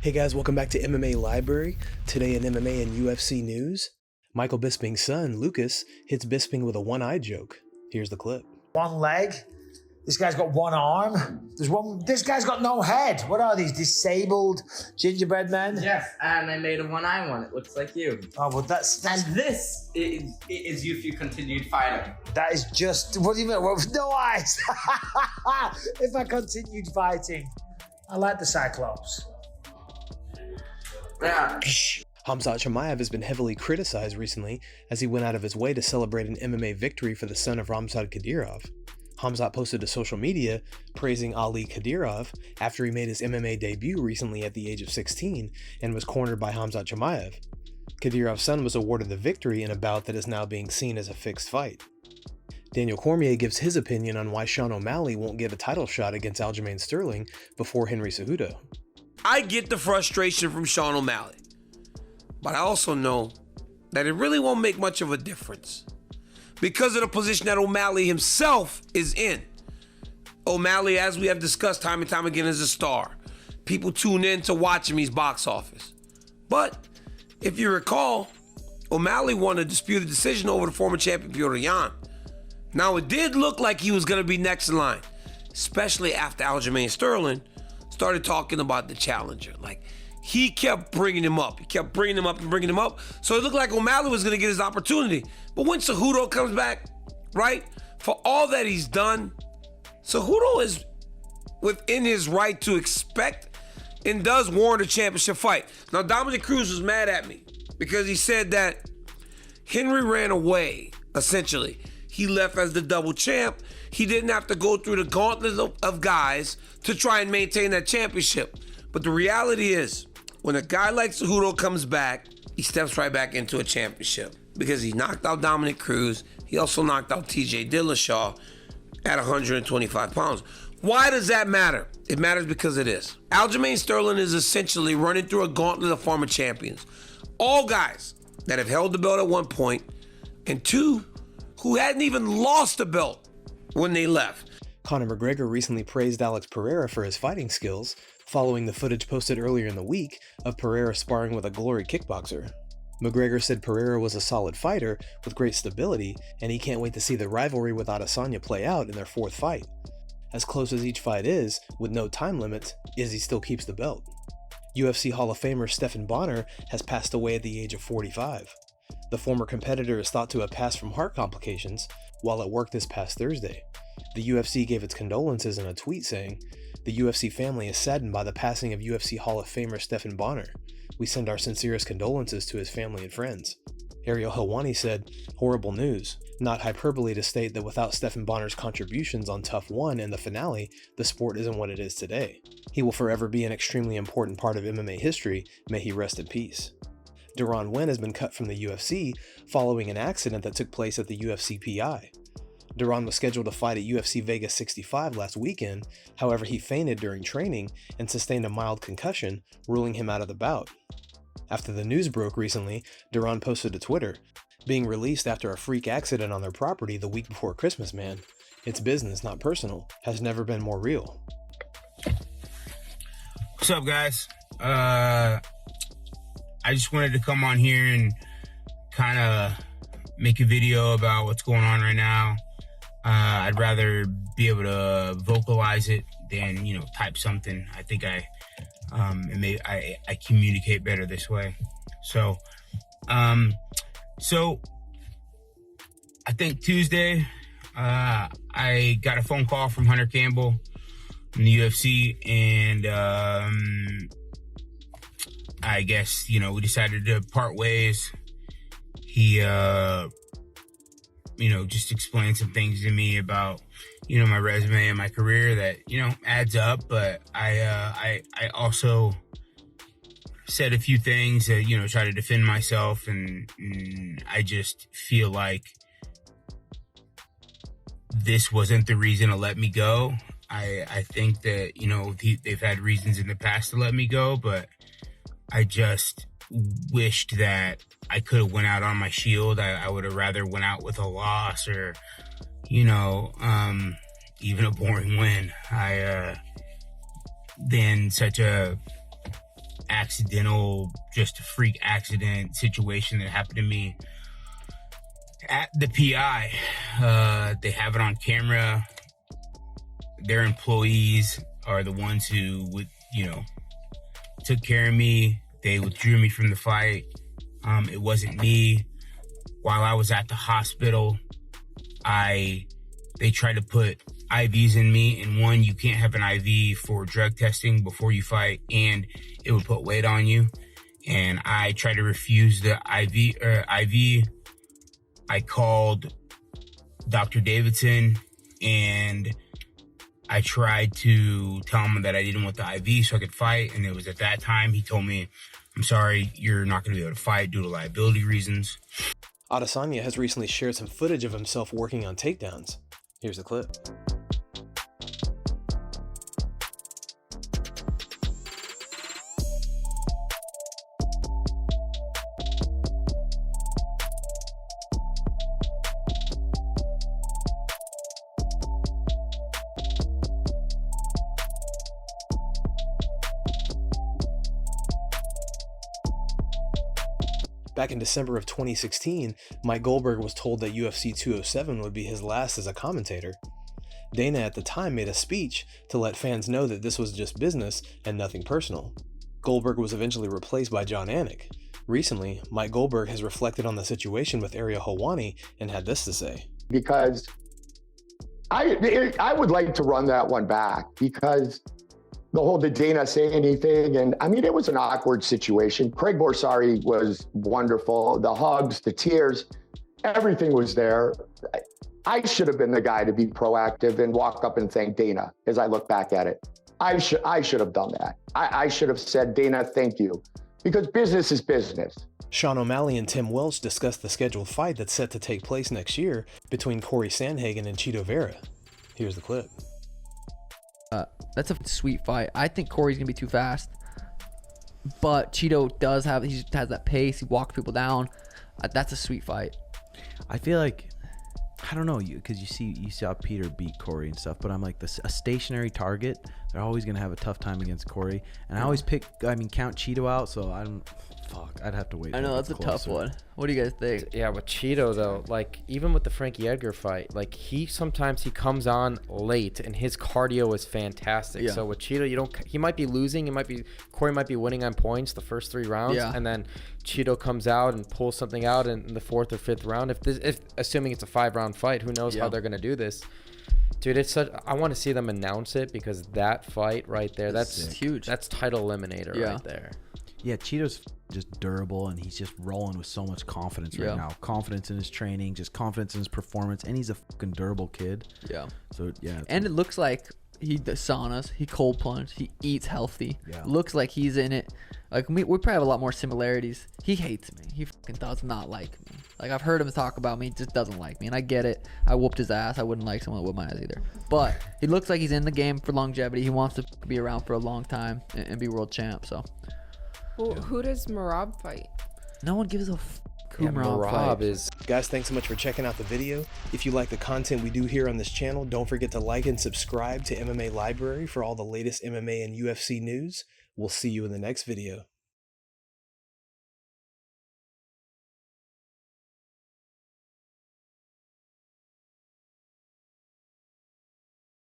Hey guys, welcome back to MMA Library. Today in MMA and UFC news, Michael Bisping's son, Lucas, hits Bisping with a one-eye joke. Here's the clip. One leg. This guy's got one arm. This guy's got no head. What are these, disabled gingerbread men? Yes, and I made a one-eye one. It looks like you. Oh, well, that's... And this is you if you continued fighting. That is just... What do you mean? Well, no eyes. If I continued fighting. I like the Cyclops. Yeah. Khamzat Chimaev has been heavily criticized recently as he went out of his way to celebrate an MMA victory for the son of Khamzat Chimaev. Khamzat posted to social media praising Ali Kadyrov after he made his MMA debut recently at the age of 16 and was cornered by Khamzat Chimaev. Kadyrov's son was awarded the victory in a bout that is now being seen as a fixed fight. Daniel Cormier gives his opinion on why Sean O'Malley won't get a title shot against Aljamain Sterling before Henry Cejudo. I get the frustration from Sean O'Malley, but I also know that it really won't make much of a difference because of the position that O'Malley himself is in. O'Malley, as we have discussed time and time again, is a star. People tune in to watch him, he's box office. But if you recall, O'Malley won a disputed decision over the former champion Petr Yan. Now, it did look like he was going to be next in line, especially after Aljamain Sterling started talking about the challenger. Like, he kept bringing him up. He kept bringing him up and bringing him up. So it looked like O'Malley was going to get his opportunity. But when Cejudo comes back, right, for all that he's done, Cejudo is within his right to expect and does warrant a championship fight. Now, Dominic Cruz was mad at me because he said that Henry ran away, essentially. He left as the double champ. He didn't have to go through the gauntlet of guys to try and maintain that championship. But the reality is, when a guy like Cejudo comes back, he steps right back into a championship because he knocked out Dominic Cruz. He also knocked out TJ Dillashaw at 125 pounds. Why does that matter? It matters because of this. Aljamain Sterling is essentially running through a gauntlet of former champions. All guys that have held the belt at one point, and two, who hadn't even lost the belt when they left. Conor McGregor recently praised Alex Periera for his fighting skills, following the footage posted earlier in the week of Pereira sparring with a glory kickboxer. McGregor said Pereira was a solid fighter with great stability, and he can't wait to see the rivalry with Adesanya play out in their fourth fight. As close as each fight is, with no time limit, Izzy still keeps the belt. UFC Hall of Famer Stephan Bonner has passed away at the age of 45. The former competitor is thought to have passed from heart complications while at work this past Thursday. The UFC gave its condolences in a tweet saying, "The UFC family is saddened by the passing of UFC Hall of Famer Stephan Bonner. We send our sincerest condolences to his family and friends." Ariel Helwani said, "Horrible news. Not hyperbole to state that without Stephan Bonner's contributions on Tough 1 and the finale, the sport isn't what it is today. He will forever be an extremely important part of MMA history. May he rest in peace." Deron Winn has been cut from the UFC following an accident that took place at the UFC PI. Deron was scheduled to fight at UFC Vegas 65 last weekend, however he fainted during training and sustained a mild concussion, ruling him out of the bout. After the news broke recently, Deron posted to Twitter, "Being released after a freak accident on their property the week before Christmas, man. It's business, not personal. Has never been more real." What's up, guys? I just wanted to come on here and kind of make a video about what's going on right now. I'd rather be able to vocalize it than, type something. I think I communicate better this way. So I think Tuesday, I got a phone call from Hunter Campbell from the UFC, and I guess, we decided to part ways. He, just explained some things to me about, my resume and my career that, adds up. But I also said a few things that, try to defend myself. And I just feel like this wasn't the reason to let me go. I think that, they've had reasons in the past to let me go, but I just wished that I could have went out on my shield. I would have rather went out with a loss or, even a boring win. Than such a accidental, just a freak accident situation that happened to me at the PI. They have it on camera. Their employees are the ones who would, took care of me. They withdrew me from the fight. It wasn't me. While I was at the hospital, they tried to put IVs in me, and one, you can't have an IV for drug testing before you fight, and it would put weight on you. And I tried to refuse the IV. I called Dr. Davidson, and I tried to tell him that I didn't want the IV so I could fight. And it was at that time he told me, I'm sorry, you're not going to be able to fight due to liability reasons. Adesanya has recently shared some footage of himself working on takedowns. Here's the clip. Back in December of 2016, Mike Goldberg was told that UFC 207 would be his last as a commentator. Dana at the time made a speech to let fans know that this was just business and nothing personal. Goldberg was eventually replaced by John Anik. Recently, Mike Goldberg has reflected on the situation with Ariel Helwani and had this to say. Because I would like to run that one back, because did Dana say anything? And I mean, it was an awkward situation. Craig Borsari was wonderful. The hugs, the tears, everything was there. I should have been the guy to be proactive and walk up and thank Dana as I look back at it. I should have done that. I should have said, Dana, thank you, because business is business. Sean O'Malley and Tim Welch discussed the scheduled fight that's set to take place next year between Corey Sandhagen and Chito Vera. Here's the clip. That's a sweet fight. I think Corey's gonna be too fast, but Chito has that pace. He walks people down. That's a sweet fight. I feel like, I don't know, because you saw Peter beat Corey and stuff, but I'm like, a stationary target, they're always gonna have a tough time against Corey. And I always count Chito out, so I'd have to wait. I know, that's a tough one. What do you guys think? Yeah, with Chito though, like even with the Frankie Edgar fight, like sometimes he comes on late and his cardio is fantastic. Yeah. So with Chito, he might be losing, Corey might be winning on points the first 3 rounds, Yeah. and then Chito comes out and pulls something out in the 4th or 5th round. If assuming it's a 5-round fight, who knows how they're gonna do this. Dude, I want to see them announce it, because that fight right there, that's huge. That's title eliminator right there. Yeah, Chito's just durable, and he's just rolling with so much confidence right now. Confidence in his training, just confidence in his performance, and he's a fucking durable kid. Yeah. So, yeah. And it looks like he does saunas, he cold plunge, he eats healthy. Yeah. Looks like he's in it. Like, we probably have a lot more similarities. He hates me. He fucking does not like me. Like, I've heard him talk about me, he just doesn't like me. And I get it. I whooped his ass. I wouldn't like someone that whooped my ass either. But he looks like he's in the game for longevity. He wants to be around for a long time and be world champ, so. Well, who does Merab fight? No one gives a who Merab Merab fight. is... Guys, thanks so much for checking out the video. If you like the content we do here on this channel, don't forget to like and subscribe to MMA Library for all the latest MMA and UFC news. We'll see you in the next video.